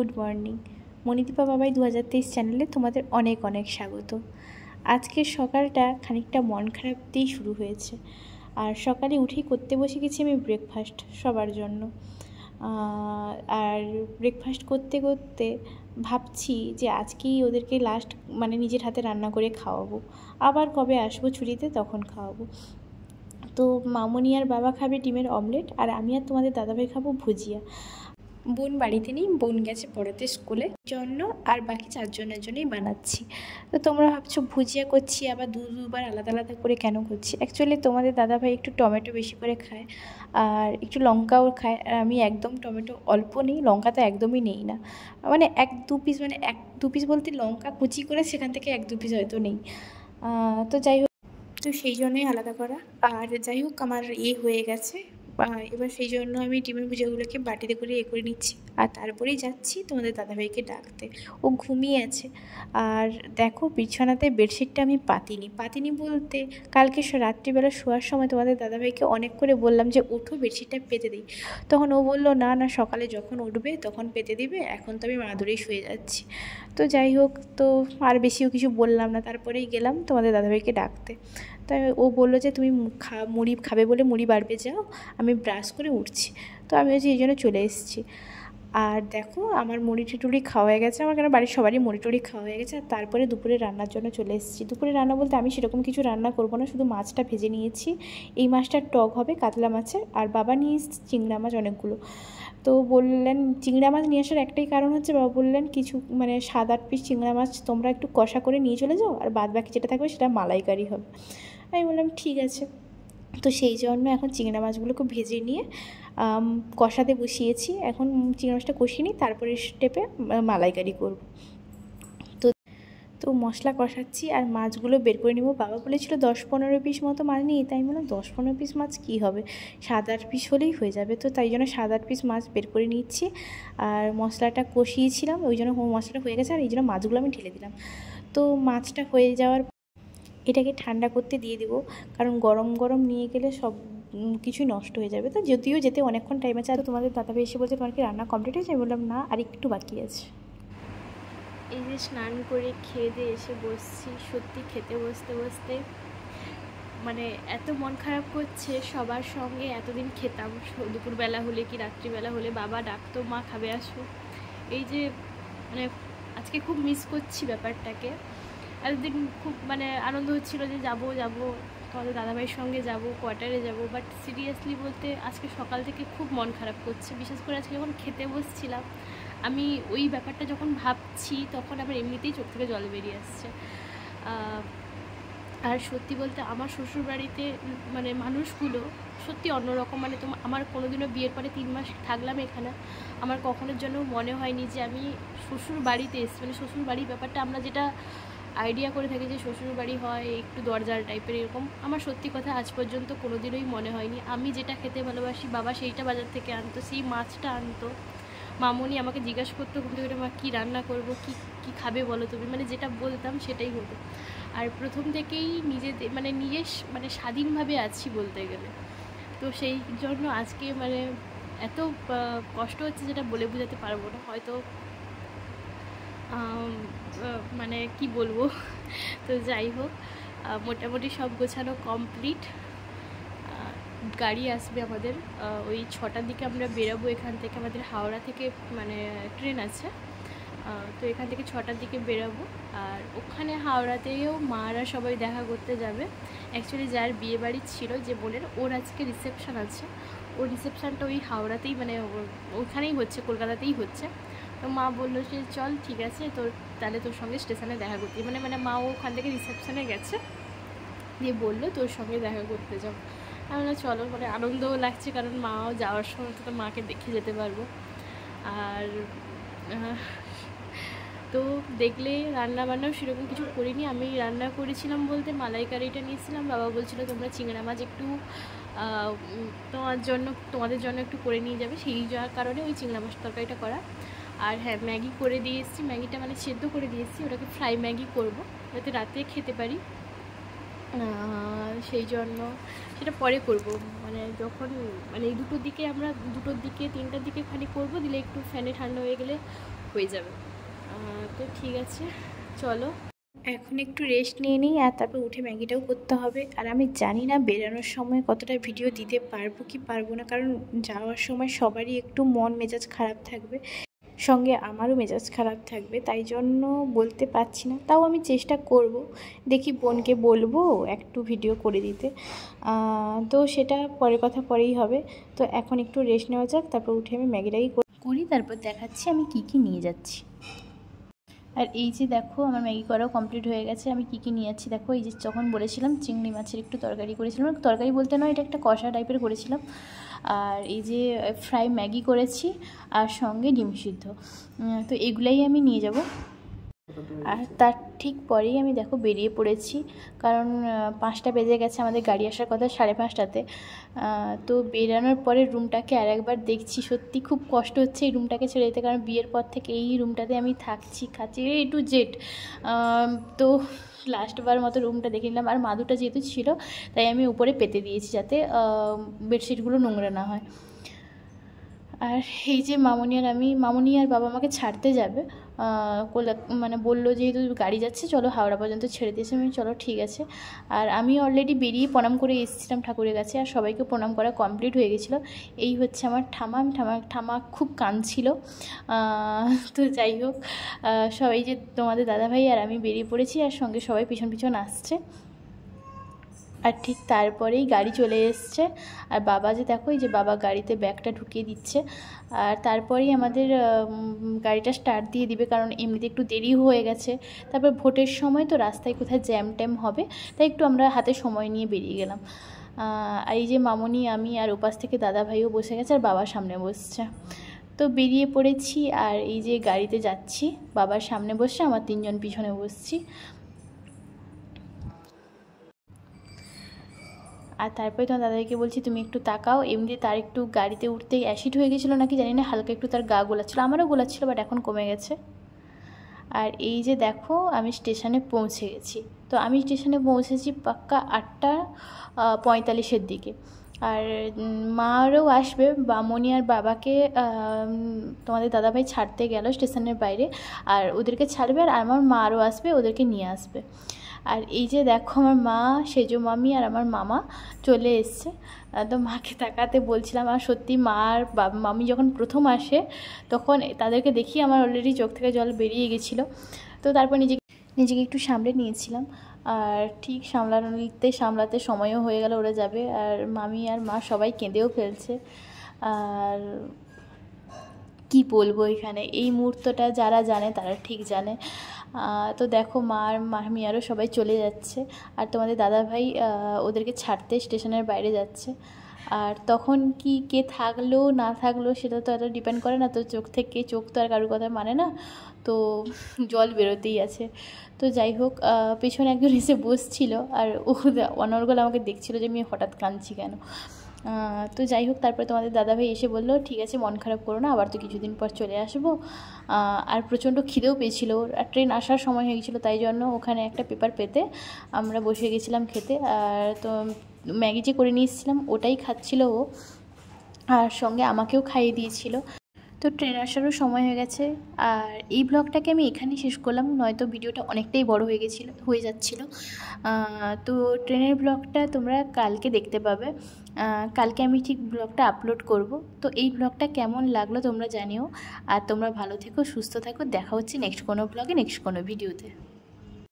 Good morning. Manidipa বাবাই 2023 চ্যানেলে তোমাদের অনেক অনেক স্বাগত। আজকের সকালটা খানিকটা মন খারাপ দিয়েই শুরু হয়েছে। আর সকালে উঠেই করতে বসে গেছি আমি ব্রেকফাস্ট সবার জন্য। আর ব্রেকফাস্ট করতে করতে ভাবছি যে আজকেই ওদেরকে লাস্ট নিজের হাতে রান্না করে খাওয়াবো, আবার কবে আসবো ছুটিতে তখন খাওয়াবো। তো মামনি আর বাবা খাবে ডিমের অমলেট, আর আমি আর তোমাদের দাদাভাই খাবো ভুজিয়া। বোন বাড়িতে নেই, বোন গেছে পড়াতে স্কুলে জন্য, আর বাকি 4 জনের জন্যই বানাচ্ছি। তো তোমরা ভাবছো ভুজিয়া করছি আবার দুবার আলাদা আলাদা করে কেন করছি। অ্যাকচুয়ালি তোমাদের দাদাভাই একটু টমেটো বেশি করে খায় আর একটু লঙ্কাও খায়, আর আমি একদম টমেটো অল্প নেই, লঙ্কা তো একদমই নেই না, 1-2 পিস, 1-2 পিস বলতে লঙ্কা কুচি করে সেখান থেকে 1-2 পিস হয়তো নেই। তো যাই হোক, তো সেই জন্যই আলাদা করা। আর যাই হোক, আমার হয়ে গেছে। এবার সেই জন্য আমি ডিমের ভুজিয়াগুলোকে বাটিতে করে করে নিচ্ছি, আর তারপরেই যাচ্ছি তোমাদের দাদাভাইকে ডাকতে। ও ঘুমিয়ে আছে। আর দেখো, বিছানাতে বেডশিটটা আমি পাতিনি বলতে কালকে রাত্রিবেলা শোয়ার সময় তোমাদের দাদাভাইকে অনেক করে বললাম যে ওঠো বেডশিটটা পেতে দিই। তখন ও বলল না না, সকালে যখন উঠবে তখন পেতে দিবে, এখন তো আমি মাদুরেই শুয়ে যাচ্ছি। তো যাই হোক, তো আর বেশিও কিছু বললাম না, তারপরেই গেলাম তোমাদের দাদাভাইকে ডাকতে। তাই ও বললো যে তুমি মুড়ি খাবে বলে মুড়ি বাড়বে যাও, আমি ব্রাশ করে উঠছি। তো আমি এই জন্য চলে এসেছি। আর দেখো, আমার মুড়ি টুড়ি খাওয়া হয়ে গেছে, আমার কেন বাড়ির সবারই মুড়ি টুড়ি খাওয়া হয়ে গেছে। আর তারপরে দুপুরে রান্নার জন্য চলে এসেছি। দুপুরে রান্না বলতে আমি সেরকম কিছু রান্না করবো না, শুধু মাছটা ভেজে নিয়েছি। এই মাছটার টক হবে কাতলা মাছের, আর বাবা নিয়ে এসেছে চিংড়া মাছ অনেকগুলো। তো বললেন চিংড়া মাছ নিয়ে আসার একটাই কারণ হচ্ছে, বাবা বললেন কিছু 7-8 পিস চিংড়া মাছ তোমরা একটু কষা করে নিয়ে চলে যাও, আর বাদ বাকি যেটা থাকবে সেটা মালাইকারি হবে। আমি বললাম ঠিক আছে। তো সেই জন্য এখন চিংড়া মাছগুলোকে ভেজে নিয়ে কষাতে বসিয়েছি। এখন চিংড়া মাছটা কষিয়ে নিই, তারপরে স্টেপে মালাইকারি করব। তো মশলা কষাচ্ছি আর মাছগুলো বের করে নেব। বাবা বলেছিল 10-15 পিস মতো মাছ নিই, তাই বললাম 10-15 পিস মাছ কী হবে, 7-8 পিস হলেই হয়ে যাবে। তো তাই জন্য 7-8 পিস মাছ বের করে নিচ্ছি। আর মশলাটা কষিয়েছিলাম, ওই জন্য মশলাটা হয়ে গেছে, আর এই জন্য মাছগুলো আমি ঢেলে দিলাম। তো মাছটা হয়ে যাওয়ার এটাকে ঠান্ডা করতে দিয়ে দেবো, কারণ গরম গরম নিয়ে গেলে সব কিছুই নষ্ট হয়ে যাবে। তো যদিও যেতে অনেকক্ষণ টাইম আছে। আর তোমাদের দাদাভাই এসে বলছে তোমার কি রান্না কমপ্লিট হয়েছে? আমি বললাম না, আর একটু বাকি আছে। এই যে স্নান করে খেয়ে দিয়ে এসে বসছি, সত্যি খেতে বসতে বসতে এত মন খারাপ করছে। সবার সঙ্গে এতদিন খেতাম, দুপুরবেলা হলে কি রাত্রিবেলা হলে বাবা ডাকতো মা খাবে আসো। এই যে আজকে খুব মিস করছি ব্যাপারটাকে। এতদিন খুব আনন্দ হচ্ছিলো যে যাবো তোমাদের দাদাভাইয়ের সঙ্গে যাব, কোয়ার্টারে যাব। বাট সিরিয়াসলি বলতে আজকে সকাল থেকে খুব মন খারাপ করছে। বিশেষ করে আজকে যখন খেতে বসছিলাম, আমি ওই ব্যাপারটা যখন ভাবছি তখন আমার এমনিতেই চোখ থেকে জল বেরিয়ে আসছে। আর সত্যি বলতে আমার শ্বশুরবাড়িতে মানুষগুলো সত্যি অন্যরকম। আমার কোনোদিনও বিয়ের পরে 3 মাস থাকলাম এখানে, আমার কখনোর জন্য মনে হয়নি যে আমি শ্বশুর বাড়িতে এসেছি। শ্বশুর বাড়ির ব্যাপারটা আমরা যেটা আইডিয়া করে থাকি যে শ্বশুর বাড়ি হয় একটু দরজাল টাইপের, এরকম আমার সত্যি কথা আজ পর্যন্ত কোনোদিনই মনে হয়নি। আমি যেটা খেতে ভালোবাসি বাবা সেইটা বাজার থেকে আনতো, সেই মাছটা আনতো। মামনি আমাকে জিজ্ঞাসা করতো ঘুম থেকে, মা কী রান্না করবো, কী খাবে বলো তুমি, যেটা বলতাম সেটাই হতো। আর প্রথম থেকেই নিজের স্বাধীনভাবে আছি বলতে গেলে। তো সেই জন্য আজকে এত কষ্ট হচ্ছে যেটা বলে বোঝাতে পারবো না হয়তো, কি বলবো। তো যাই হোক, মোটামুটি সব গোছানো কমপ্লিট। গাড়ি আসবে আমাদের ওই 6টার দিকে, আমরা বেরোবো এখান থেকে। আমাদের হাওড়া থেকে ট্রেন আছে, তো এখান থেকে 6টার দিকে বেরোবো। আর ওখানে হাওড়াতেও মারা সবাই দেখা করতে যাবে। অ্যাকচুয়ালি যার বিয়ে বাড়ি ছিল, যে বোনের, ওর আজকে রিসেপশান আছে। ওর রিসেপশানটা ওই হাওড়াতেই ওখানেই হচ্ছে, কলকাতাতেই হচ্ছে। তো মা বললো যে চল ঠিক আছে, তাহলে তোর সঙ্গে স্টেশনে দেখা করতে, মা ওখান থেকে রিসেপশানে গেছে, দিয়ে বললো তোর সঙ্গে দেখা করতে যাও। আমি চলো, আনন্দও লাগছে, কারণ মাও যাওয়ার সময় তো মাকে দেখে যেতে পারবো। আর তো দেখলে রান্না বান্নাও সেরকম কিছু করিনি। আমি রান্না করেছিলাম বলতে মালাইকারিটা নিয়েছিলাম, বাবা বলছিলো তোমরা চিংড়া মাছ একটু তোমাদের জন্য একটু করে নিয়ে যাবে, সেই যাওয়ার কারণে ওই চিংড়া মাছ তরকারিটা করা। আর হ্যাঁ, ম্যাগি করে দিয়ে এসেছি, ম্যাগিটা সেদ্ধ করে দিয়ে এসেছি, ওটাকে ফ্রাই ম্যাগি করবো যাতে রাতে খেতে পারি। সেই জন্য সেটা পরে করব, যখন এই 2টোর দিকে, আমরা 2টোর দিকে 3টার দিকে খালি করবো, দিলে একটু ফ্যানে ঠান্ডা হয়ে গেলে হয়ে যাবে। তো ঠিক আছে, চলো এখন একটু রেস্ট নিয়ে নিই, আর তারপর উঠে ম্যাগিটাও করতে হবে। আর আমি জানি না বেরোনোর সময় কতটা ভিডিও দিতে পারবো কি পারবো না, কারণ যাওয়ার সময় সবারই একটু মন মেজাজ খারাপ থাকবে, সঙ্গে আমারও মেজাজ খারাপ থাকবে, তাই জন্য বলতে পারছি না। তাও আমি চেষ্টা করব, দেখি বোনকে বলবো একটু ভিডিও করে দিতে। তো সেটা পরের কথা পরেই হবে। তো এখন একটু রেস্ট নেওয়া যাক, তারপর উঠে আমি ম্যাগিটাই করি, তারপর দেখাচ্ছি আমি কি নিয়ে যাচ্ছি। আর এই যে দেখো আমার ম্যাগি করাও কমপ্লিট হয়ে গেছে। আমি কি নিয়ে যাচ্ছি দেখো, এই যে যখন বলেছিলাম চিংড়ি মাছের একটু তরকারি করেছিলাম, তরকারি বলতে নয়, এটা একটা কষা টাইপের করেছিলাম। আর এই যে ফ্রাই ম্যাগি করেছি, আর সঙ্গে ডিম সিদ্ধ। তো এগুলাই আমি নিয়ে যাব। আর তার ঠিক পরেই আমি দেখো বেরিয়ে পড়েছি, কারণ 5টা বেজে গেছে, আমাদের গাড়ি আসার কথা 5:30টাতে। তো বেরানোর পরে রুমটাকে আর একবার দেখছি, সত্যি খুব কষ্ট হচ্ছে এই রুমটাকে ছেড়ে যেতে, কারণ বিয়ের পর থেকে এই রুমটাতে আমি থাকছি, খাচ্ছি A to Z। তো লাস্টবার মতো রুমটা দেখে নিলাম। আর মাদুটা যেহেতু ছিল, তাই আমি উপরে পেতে দিয়েছি, যাতে বেডশিটগুলো নোংরা না হয়। আর এই যে মামনি আর বাবা আমাকে ছাড়তে যাবে, মানে বললো যেহেতু গাড়ি যাচ্ছে চলো হাওড়া পর্যন্ত ছেড়ে দিয়েছে। আমি চলো ঠিক আছে। আর আমি অলরেডি বেরিয়ে প্রণাম করে এসেছিলাম ঠাকুরের কাছে, আর সবাইকে প্রণাম করা কমপ্লিট হয়ে গেছিলো। এই হচ্ছে আমার ঠামা। ঠামা খুব কাঁদছিল। তো যাই হোক, সবাই যে তোমাদের দাদাভাই আর আমি বেরিয়ে পড়েছি, আর সঙ্গে সবাই পিছন পিছন আসছে। আর ঠিক তারপরেই গাড়ি চলে এসছে, আর বাবা যে দেখো, এই যে বাবা গাড়িতে ব্যাগটা ঢুকিয়ে দিচ্ছে। আর তারপরেই আমাদের গাড়িটা স্টার্ট দিয়ে দিবে, কারণ এমনিতে একটু দেরি হয়ে গেছে। তারপর ভোটের সময় তো রাস্তায় কোথায় জ্যাম ট্যাম হবে, তাই একটু আমরা হাতে সময় নিয়ে বেরিয়ে গেলাম। আর এই যে মামনি, আমি আর ওপাশ থেকে দাদা ভাইও বসে গেছে, আর বাবার সামনে বসছে। তো বেরিয়ে পড়েছি, আর এই যে গাড়িতে যাচ্ছি, বাবার সামনে বসছে, আমার 3জন পিছনে বসছি। আর তারপরে তোমার দাদাকে বলছি তুমি একটু তাকাও, এমনি তার একটু গাড়িতে উঠতে অ্যাসিড হয়ে গেছিলো নাকি জানি না, হালকা একটু তার গা গোলাচ্ছিলো, আমারও গোলাচ্ছিলো, বাট এখন কমে গেছে। আর এই যে দেখো আমি স্টেশনে পৌঁছে গেছি। তো আমি স্টেশনে পৌঁছেছি পাক্কা 8:45-এর দিকে। আর মারও আসবে, মামনি আর বাবাকে তোমাদের দাদাভাই ছাড়তে গেল স্টেশনের বাইরে, আর ওদেরকে ছাড়বে, আর আমার মারও আসবে, ওদেরকে নিয়ে আসবে। আর এই যে দেখো আমার মা, সেজো মামি আর আমার মামা চলে এসছে। তো মাকে তাকাতে বলছিলাম, আর সত্যি মা আর মামি যখন প্রথম আসে, তখন তাদেরকে দেখি আমার অলরেডি চোখ থেকে জল বেরিয়ে গেছিলো। তো তারপর নিজেকে একটু সামলে নিয়েছিলাম। আর ঠিক সামলাতে সময়ও হয়ে গেল, ওরা যাবে। আর মামি আর মা সবাই কেঁদেও ফেলছে। আর কি বলবো, এখানে এই মুহূর্তটা যারা জানে তারা ঠিক জানে। তো দেখো মা আর মামি আরও সবাই চলে যাচ্ছে, আর তোমাদের দাদাভাই ওদেরকে ছাড়তে স্টেশনের বাইরে যাচ্ছে। আর তখন কি কে থাকলো না থাকলো সেটা তো এত ডিপেন্ড করে না, তো চোখ তো আর কারোর কথা মানে না, তো জল বেরোতেই আছে। তো যাই হোক, পেছনে একজন এসে বসছিল, আর ও অনর্গল আমাকে দেখছিল যে আমি হঠাৎ কাঁদছি কেন। তো যাই হোক, তারপরে তোমাদের দাদাভাই এসে বললো ঠিক আছে মন খারাপ করো না, আবার তো কিছুদিন পর চলে আসবো। আর প্রচণ্ড খিদেও পেয়েছিলো, আর ট্রেন আসার সময় হয়ে গেছিলো, তাই জন্য ওখানে একটা পেপার পেতে আমরা বসে গেছিলাম খেতে। আর তো ম্যাগি যে করে নিয়ে এসেছিলাম ওটাই খাচ্ছিল ও, আর সঙ্গে আমাকেও খাইয়ে দিয়েছিল। তো ট্রেন আসারও সময় হয়ে গেছে, আর এই ব্লগটাকে আমি এখানেই শেষ করলাম, নয়তো ভিডিওটা অনেকটাই বড় হয়ে যাচ্ছিলো। তো ট্রেনের ব্লগটা তোমরা কালকে দেখতে পাবে। কালকে আমি ঠিক ব্লগটা আপলোড করব। তো এই ব্লগটা কেমন লাগলো তোমরা জানিও, আর তোমরা ভালো থেকো, সুস্থ থাকো, দেখা হচ্ছে নেক্সট কোনো ব্লগে, নেক্সট কোনো ভিডিওতে।